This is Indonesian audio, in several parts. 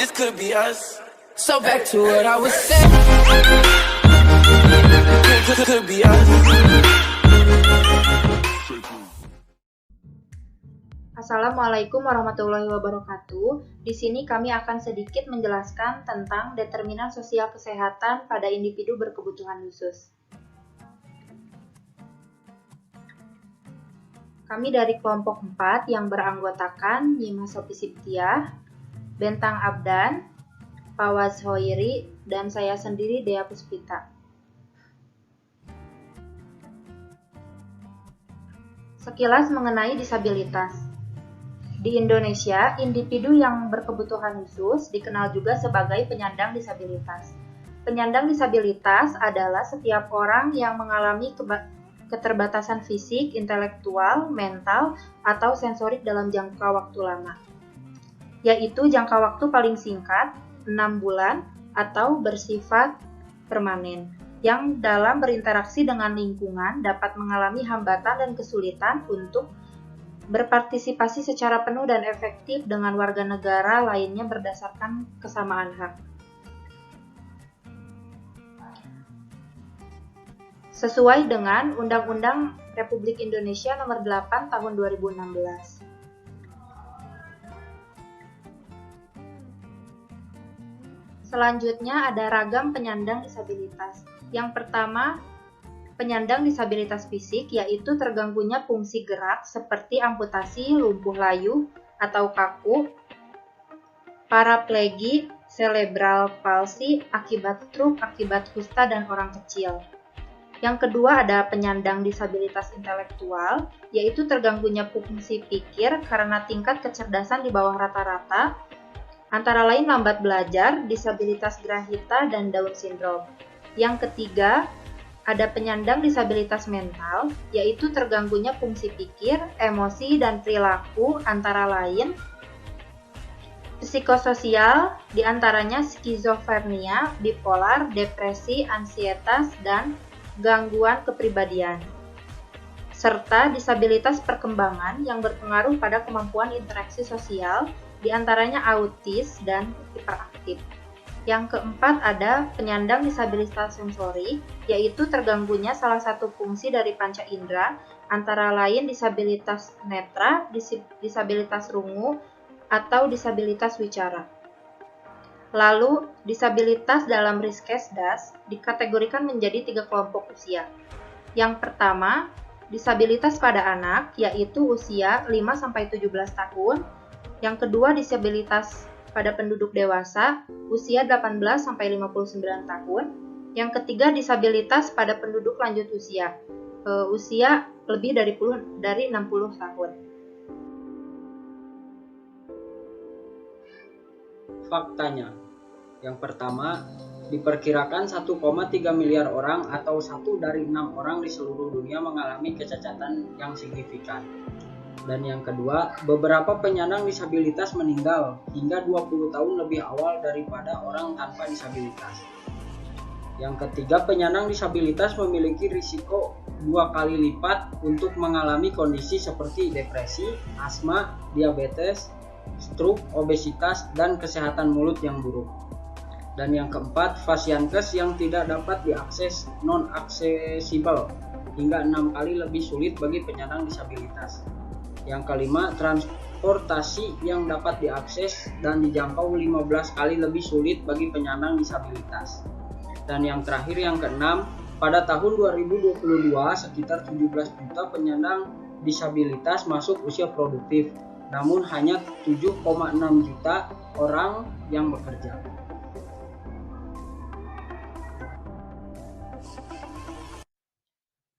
this could be us. So back to what I was saying. Could be us. Assalamualaikum warahmatullahi wabarakatuh. Di sini kami akan sedikit menjelaskan tentang determinan sosial kesehatan pada individu berkebutuhan khusus. Kami dari kelompok 4 yang beranggotakan Nyima Sophie Siptiah, Bentang Abdan, Fawaz Hoiri, dan saya sendiri Dea Puspita. Sekilas mengenai disabilitas. Di Indonesia, individu yang berkebutuhan khusus dikenal juga sebagai penyandang disabilitas. Penyandang disabilitas adalah setiap orang yang mengalami keterbatasan fisik, intelektual, mental, atau sensorik dalam jangka waktu lama, yaitu jangka waktu paling singkat, 6 bulan, atau bersifat permanen, yang dalam berinteraksi dengan lingkungan dapat mengalami hambatan dan kesulitan untuk berpartisipasi secara penuh dan efektif dengan warga negara lainnya berdasarkan kesamaan hak. Sesuai dengan Undang-Undang Republik Indonesia Nomor 8 Tahun 2016. Selanjutnya ada ragam penyandang disabilitas. Yang pertama, penyandang disabilitas fisik, yaitu terganggunya fungsi gerak seperti amputasi, lumpuh layu atau kaku, paraplegi, cerebral palsy akibat stroke, akibat kusta, dan orang kecil. Yang kedua ada penyandang disabilitas intelektual, yaitu terganggunya fungsi pikir karena tingkat kecerdasan di bawah rata-rata, antara lain lambat belajar, disabilitas grahita, dan Down syndrome. Yang ketiga ada penyandang disabilitas mental, yaitu terganggunya fungsi pikir, emosi, dan perilaku, antara lain psikososial, diantaranya skizofrenia, bipolar, depresi, ansietas, dan gangguan kepribadian, serta disabilitas perkembangan yang berpengaruh pada kemampuan interaksi sosial, diantaranya autis dan hiperaktif. Yang keempat ada penyandang disabilitas sensorik, yaitu terganggunya salah satu fungsi dari panca indera, antara lain disabilitas netra, disabilitas rungu, atau disabilitas wicara. Lalu, disabilitas dalam Riskesdas dikategorikan menjadi 3 kelompok usia. Yang pertama, disabilitas pada anak, yaitu usia 5-17 tahun. Yang kedua, disabilitas pada penduduk dewasa, usia 18-59 tahun. Yang ketiga, disabilitas pada penduduk lanjut usia, usia lebih dari 60 tahun. Faktanya, yang pertama, diperkirakan 1,3 miliar orang atau 1 dari 6 orang di seluruh dunia mengalami kecacatan yang signifikan. Dan yang kedua, beberapa penyandang disabilitas meninggal hingga 20 tahun lebih awal daripada orang tanpa disabilitas. Yang ketiga, penyandang disabilitas memiliki risiko 2 kali lipat untuk mengalami kondisi seperti depresi, asma, diabetes, stroke, obesitas, dan kesehatan mulut yang buruk. Dan yang keempat, fasiankes yang tidak dapat diakses, non-accessible, hingga 6 kali lebih sulit bagi penyandang disabilitas. Yang kelima, transportasi yang dapat diakses dan dijangkau 15 kali lebih sulit bagi penyandang disabilitas. Dan yang terakhir, yang keenam, pada tahun 2022 sekitar 17 juta penyandang disabilitas masuk usia produktif, namun hanya 7,6 juta orang yang bekerja.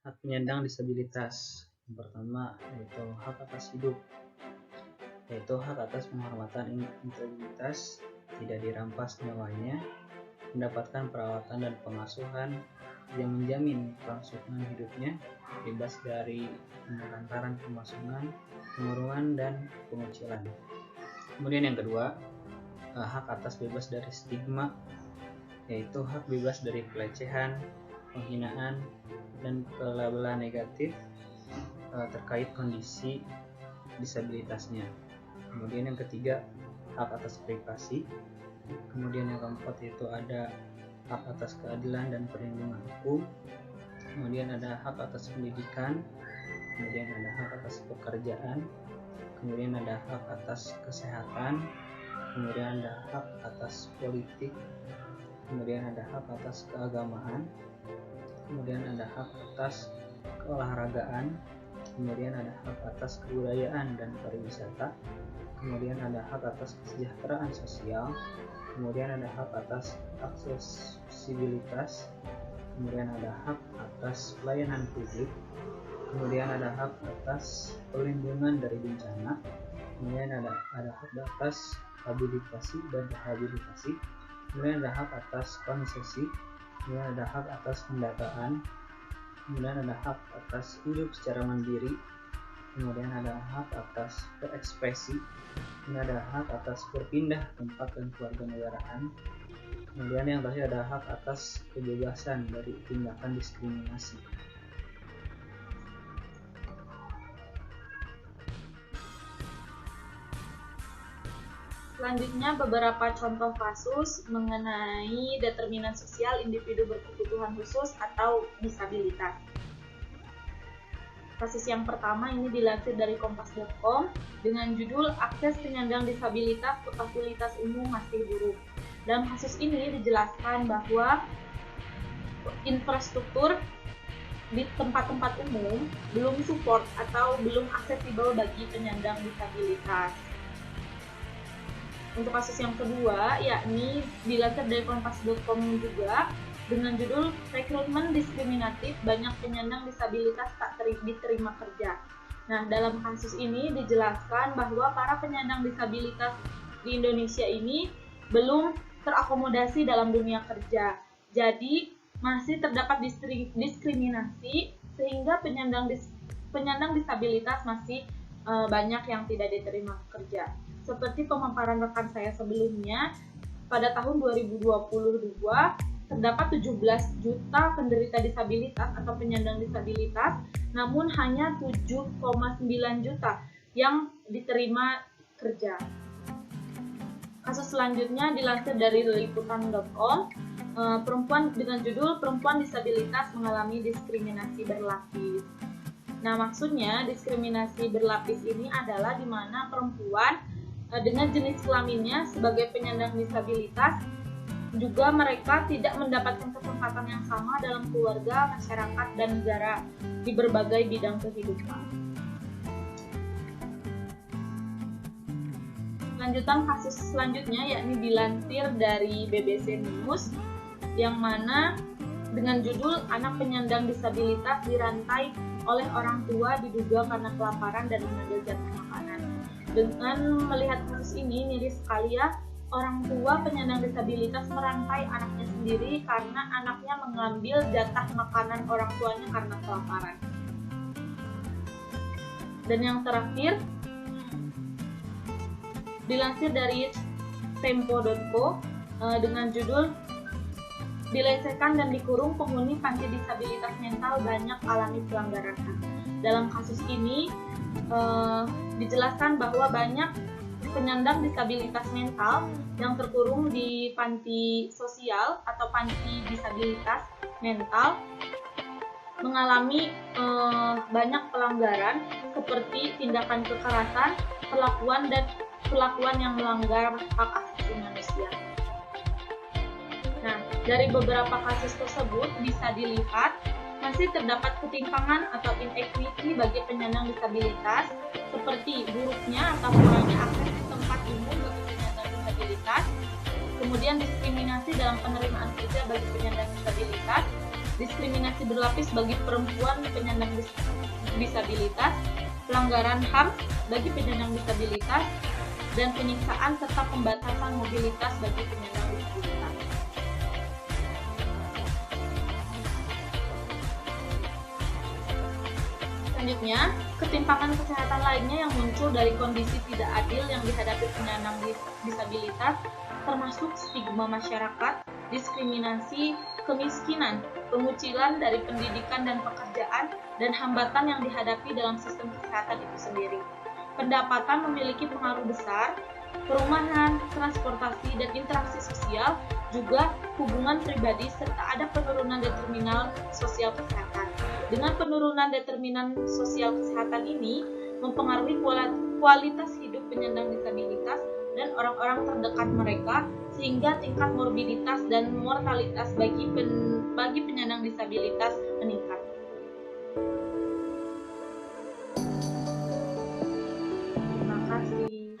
Hak penyandang disabilitas. Yang pertama yaitu hak atas hidup, yaitu hak atas penghormatan integritas, tidak dirampas nyawanya, mendapatkan perawatan dan pengasuhan yang menjamin kelangsungan hidupnya, bebas dari penelantaran pemasungan, pengurungan, dan pengucilan. Kemudian yang kedua, hak atas bebas dari stigma, yaitu hak bebas dari pelecehan, penghinaan, dan pelabelan negatif terkait kondisi disabilitasnya. Kemudian yang ketiga, hak atas privasi, Kemudian yang keempat itu ada hak atas keadilan dan perlindungan hukum. Kemudian ada hak atas pendidikan. Kemudian ada hak atas pekerjaan. Kemudian ada hak atas kesehatan. Kemudian ada hak atas politik. Kemudian ada hak atas keagamaan. Kemudian ada hak atas keolahragaan. Kemudian ada hak atas kebudayaan dan pariwisata. Kemudian ada hak atas kesejahteraan sosial. Kemudian ada hak atas aksesibilitas. Kemudian ada hak atas pelayanan publik. Kemudian ada hak atas perlindungan dari bencana. Kemudian ada hak atas habilitasi dan rehabilitasi. Kemudian ada hak atas konsesi. Kemudian ada hak atas pendataan. Kemudian ada hak atas hidup secara mandiri. Kemudian ada hak atas berekspresi. Kemudian ada hak atas berpindah tempat dan kewarganegaraan. Kemudian yang terakhir ada hak atas kebebasan dari tindakan diskriminasi. Selanjutnya beberapa contoh kasus mengenai determinan sosial individu berkebutuhan khusus atau disabilitas. Kasus yang pertama ini dilansir dari kompas.com dengan judul akses penyandang disabilitas ke fasilitas umum masih buruk. Dalam kasus ini dijelaskan bahwa infrastruktur di tempat-tempat umum belum support atau belum aksesibel bagi penyandang disabilitas. Untuk kasus yang kedua, yakni dilansir dari kompas.com juga dengan judul rekrutmen diskriminatif, banyak penyandang disabilitas tak diterima kerja. Nah, dalam kasus ini dijelaskan bahwa para penyandang disabilitas di Indonesia ini belum terakomodasi dalam dunia kerja. Jadi, masih terdapat diskriminasi sehingga penyandang disabilitas masih banyak yang tidak diterima kerja. Seperti pemaparan rekan saya sebelumnya, pada tahun 2022 terdapat 17 juta penderita disabilitas atau penyandang disabilitas, namun hanya 7,9 juta yang diterima kerja. Kasus selanjutnya dilansir dari liputan.com, perempuan dengan judul perempuan disabilitas mengalami diskriminasi berlapis. Nah, maksudnya diskriminasi berlapis ini adalah di mana perempuan dengan jenis kelaminnya sebagai penyandang disabilitas juga mereka tidak mendapatkan kesempatan yang sama dalam keluarga, masyarakat, dan negara di berbagai bidang kehidupan. Lanjutan kasus selanjutnya yakni dilansir dari BBC News yang mana dengan judul anak penyandang disabilitas dirantai oleh orang tua diduga karena kelaparan dan mengambil jatah makanan. Dengan melihat kasus ini miris sekali ya, orang tua penyandang disabilitas merantai anaknya sendiri karena anaknya mengambil jatah makanan orang tuanya karena kelaparan. Dan yang terakhir dilansir dari tempo.co dengan judul dilecehkan dan dikurung penghuni panti disabilitas mental banyak alami pelanggaran HAM. Dalam kasus ini dijelaskan bahwa banyak penyandang disabilitas mental yang terkurung di panti sosial atau panti disabilitas mental mengalami banyak pelanggaran seperti tindakan kekerasan, perlakuan yang melanggar hak asasi manusia. Nah, dari beberapa kasus tersebut bisa dilihat masih terdapat ketimpangan atau inequity bagi penyandang disabilitas seperti buruknya atau kurangnya akses ke tempat umum bagi penyandang disabilitas, kemudian diskriminasi dalam penerimaan kerja bagi penyandang disabilitas, diskriminasi berlapis bagi perempuan penyandang disabilitas, pelanggaran HAM bagi penyandang disabilitas, dan penyiksaan serta pembatasan mobilitas bagi penyandang disabilitas. Selanjutnya, ketimpangan kesehatan lainnya yang muncul dari kondisi tidak adil yang dihadapi penyandang disabilitas termasuk stigma masyarakat, diskriminasi, kemiskinan, pengucilan dari pendidikan dan pekerjaan, dan hambatan yang dihadapi dalam sistem kesehatan itu sendiri. Pendapatan memiliki pengaruh besar perumahan, transportasi, dan interaksi sosial, juga hubungan pribadi, serta ada penurunan determinan sosial kesehatan. Dengan penurunan determinan sosial kesehatan ini, mempengaruhi kualitas hidup penyandang disabilitas dan orang-orang terdekat mereka, sehingga tingkat morbiditas dan mortalitas bagi penyandang disabilitas meningkat. Terima kasih.